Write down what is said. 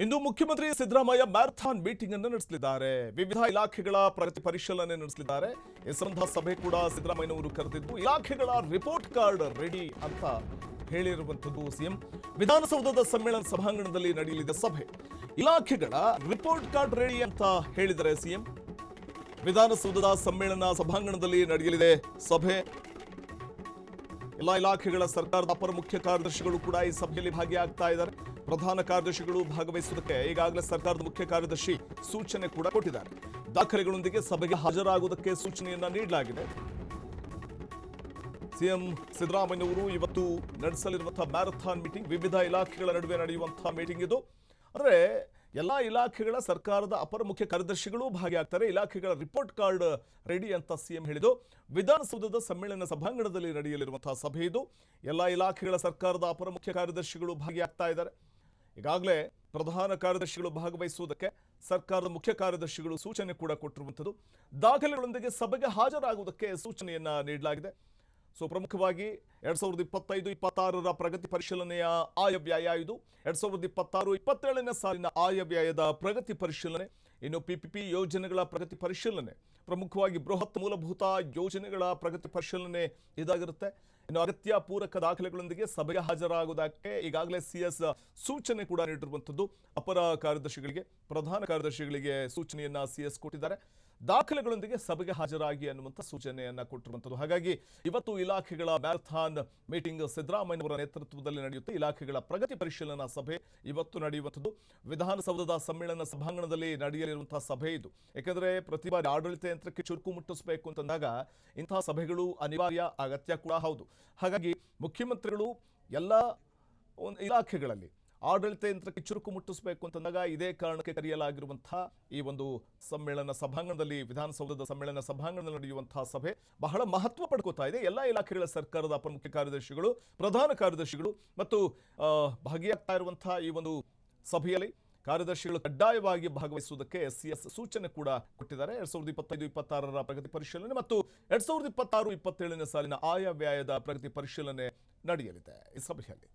ಇಂದು ಮುಖ್ಯಮಂತ್ರಿ Siddaramaiah marathon meeting ಅನ್ನು ನಡೆಸಲಿದ್ದಾರೆ. ವಿವಿಧ ಇಲಾಖೆಗಳ ಪ್ರಗತಿ ಪರಿಶೀಲನೆ ನಡೆಸಲಿದ್ದಾರೆ. ಈ ಸಂಬಂಧ ಸಭೆ ಕೂಡ ಸಿದ್ದರಾಮಯ್ಯನವರು ಕರೆದಿದ್ದು ಇಲಾಖೆಗಳ ರಿಪೋರ್ಟ್ ಕಾರ್ಡ್ ರೆಡಿ ಅಂತ ಹೇಳಿರುವಂತದ್ದು ಸಿಎಂ. ವಿಧಾನಸೌಧದ ಸಮ್ಮೇಳನ ಸಭಾಂಗಣದಲ್ಲಿ ನಡೆಯಲಿದೆ ಸಭೆ. ಇಲಾಖೆಗಳ ರಿಪೋರ್ಟ್ ಕಾರ್ಡ್ ರೆಡಿ ಅಂತ ಹೇಳಿದರೆ ಸಿಎಂ. ವಿಧಾನಸೌಧದ ಸಮ್ಮೇಳನ ಸಭಾಂಗಣದಲ್ಲಿ ನಡೆಯಲಿದೆ ಸಭೆ. ಎಲ್ಲ ಇಲಾಖೆಗಳ ಸರ್ಕಾರದ ಅಪರ ಮುಖ್ಯ ಕಾರ್ಯದರ್ಶಿಗಳು ಕೂಡ ಈ ಸಭೆಯಲ್ಲಿ ಭಾಗಿಯಾಗ್ತಾ ಇದ್ದಾರೆ. ಪ್ರಧಾನ ಕಾರ್ಯದರ್ಶಿಗಳು ಭಾಗವಹಿಸುವುದಕ್ಕೆ ಈಗಾಗಲೇ ಸರ್ಕಾರದ ಮುಖ್ಯ ಕಾರ್ಯದರ್ಶಿ ಸೂಚನೆ ಕೂಡ ಕೊಟ್ಟಿದ್ದಾರೆ. ದಾಖಲೆಗಳೊಂದಿಗೆ ಸಭೆಗೆ ಹಾಜರಾಗುವುದಕ್ಕೆ ಸೂಚನೆಯನ್ನ ನೀಡಲಾಗಿದೆ. ಸಿಎಂ ಸಿದ್ದರಾಮಯ್ಯನವರು ಇವತ್ತು ನಡೆಸಲಿರುವಂತಹ ಮ್ಯಾರಥಾನ್ ಮೀಟಿಂಗ್, ವಿವಿಧ ಇಲಾಖೆಗಳ ನಡುವೆ ನಡೆಯುವಂತಹ ಮೀಟಿಂಗ್ ಇದು. ಅಂದ್ರೆ ಎಲ್ಲಾ ಇಲಾಖೆಗಳ ಸರ್ಕಾರದ ಅಪರ ಮುಖ್ಯ ಕಾರ್ಯದರ್ಶಿಗಳು ಭಾಗಿಯಾಗ್ತಾರೆ. ಇಲಾಖೆಗಳ ರಿಪೋರ್ಟ್ ಕಾರ್ಡ್ ರೆಡಿ ಅಂತ ಸಿಎಂ ಹೇಳಿದ್ದು. ವಿಧಾನಸೌಧದ ಸಮ್ಮೇಳನ ಸಭಾಂಗಣದಲ್ಲಿ ನಡೆಯಲಿರುವಂತಹ ಸಭೆ ಇದು. ಎಲ್ಲಾ ಇಲಾಖೆಗಳ ಸರ್ಕಾರದ ಅಪರ ಮುಖ್ಯ ಕಾರ್ಯದರ್ಶಿಗಳು ಭಾಗಿಯಾಗ್ತಾ ಇದ್ದಾರೆ. ಈಗಾಗಲೇ ಪ್ರಧಾನ ಕಾರ್ಯದರ್ಶಿಗಳು ಭಾಗವಹಿಸುವುದಕ್ಕೆ ಸರ್ಕಾರದ ಮುಖ್ಯ ಕಾರ್ಯದರ್ಶಿಗಳು ಸೂಚನೆ ಕೂಡ ಕೊಟ್ಟಿರುವಂಥದ್ದು. ದಾಖಲೆಗಳೊಂದಿಗೆ ಸಭೆಗೆ ಹಾಜರಾಗುವುದಕ್ಕೆ ಸೂಚನೆಯನ್ನ ನೀಡಲಾಗಿದೆ. ಪ್ರಮುಖವಾಗಿ 2025-26 ಪ್ರಗತಿ ಪರಿಶೀಲನೆಯ ಆಯವ್ಯಯ ಇದು. 2026-27 ಸಾಲಿನ ಆಯವ್ಯಯದ ಪ್ರಗತಿ ಪರಿಶೀಲನೆ, ಇನ್ನು PPP ಯೋಜನೆಗಳ ಪ್ರಗತಿ ಪರಿಶೀಲನೆ, ಪ್ರಮುಖವಾಗಿ ಬೃಹತ್ ಮೂಲಭೂತ ಯೋಜನೆಗಳ ಪ್ರಗತಿ ಪರಿಶೀಲನೆ ಇದಾಗಿರುತ್ತೆ. ಇನ್ನು ಅಗತ್ಯ ಪೂರಕ ದಾಖಲೆಗಳೊಂದಿಗೆ ಸಭೆಗೆ ಹಾಜರಾಗುವುದಕ್ಕೆ ಈಗಾಗಲೇ CS ಸೂಚನೆ ಕೂಡ ನೀಡಿರುವಂಥದ್ದು. ಅಪರ ಕಾರ್ಯದರ್ಶಿಗಳಿಗೆ, ಪ್ರಧಾನ ಕಾರ್ಯದರ್ಶಿಗಳಿಗೆ ಸೂಚನೆಯನ್ನ CS ಕೊಟ್ಟಿದ್ದಾರೆ. ದಾಖಲೆಗಳೊಂದಿಗೆ ಸಭೆಗೆ ಹಾಜರಾಗಿ ಅನ್ನುವಂಥ ಸೂಚನೆಯನ್ನ ಕೊಟ್ಟಿರುವಂಥದ್ದು. ಹಾಗಾಗಿ ಇವತ್ತು ಇಲಾಖೆಗಳ ಮ್ಯಾರಥಾನ್ ಮೀಟಿಂಗ್ ಸಿದ್ದರಾಮಯ್ಯನವರ ನೇತೃತ್ವದಲ್ಲಿ ನಡೆಯುತ್ತೆ. ಇಲಾಖೆಗಳ ಪ್ರಗತಿ ಪರಿಶೀಲನಾ ಸಭೆ ಇವತ್ತು ನಡೆಯುವಂಥದ್ದು. ವಿಧಾನಸೌಧದ ಸಮ್ಮೇಳನ ಸಭಾಂಗಣದಲ್ಲಿ ನಡೆಯಲಿರುವಂತಹ ಸಭೆ ಇದು. ಯಾಕಂದ್ರೆ ಪ್ರತಿ ಬಾರಿ ಆಡಳಿತ ಯಂತ್ರಕ್ಕೆ ಚುರುಕು ಮುಟ್ಟಿಸಬೇಕು ಅಂತಂದಾಗ ಇಂತಹ ಸಭೆಗಳು ಅನಿವಾರ್ಯ, ಅಗತ್ಯ ಕೂಡ ಹೌದು. ಹಾಗಾಗಿ ಮುಖ್ಯಮಂತ್ರಿಗಳು ಎಲ್ಲ ಇಲಾಖೆಗಳಲ್ಲಿ ಆಡಳಿತ ಯಂತ್ರಕ್ಕೆ ಚುರುಕು ಮುಟ್ಟಿಸಬೇಕು ಅಂತಂದಾಗ ಇದೇ ಕಾರಣಕ್ಕೆ ಕರೆಯಲಾಗಿರುವಂತಹ ಈ ಒಂದು ಸಮ್ಮೇಳನ ಸಭಾಂಗಣದಲ್ಲಿ, ವಿಧಾನಸೌಧದ ಸಮ್ಮೇಳನ ಸಭಾಂಗಣದಲ್ಲಿ ನಡೆಯುವಂತಹ ಸಭೆ ಬಹಳ ಮಹತ್ವ ಪಡ್ಕೋತಾ ಇದೆ. ಎಲ್ಲ ಇಲಾಖೆಗಳ ಸರ್ಕಾರದ ಅಪರ ಮುಖ್ಯ ಕಾರ್ಯದರ್ಶಿಗಳು, ಪ್ರಧಾನ ಕಾರ್ಯದರ್ಶಿಗಳು ಮತ್ತು ಭಾಗಿಯಾಗ್ತಾ ಇರುವಂತಹ ಈ ಒಂದು ಸಭೆಯಲ್ಲಿ ಕಾರ್ಯದರ್ಶಿಗಳು ಕಡ್ಡಾಯವಾಗಿ ಭಾಗವಹಿಸುವುದಕ್ಕೆ CS ಸೂಚನೆ ಕೂಡ ಕೊಟ್ಟಿದ್ದಾರೆ. 2025-26 ಪ್ರಗತಿ ಪರಿಶೀಲನೆ ಮತ್ತು 2026-27 ಸಾಲಿನ ಆಯವ್ಯಯದ ಪ್ರಗತಿ ಪರಿಶೀಲನೆ ನಡೆಯಲಿದೆ ಈ ಸಭೆಯಲ್ಲಿ.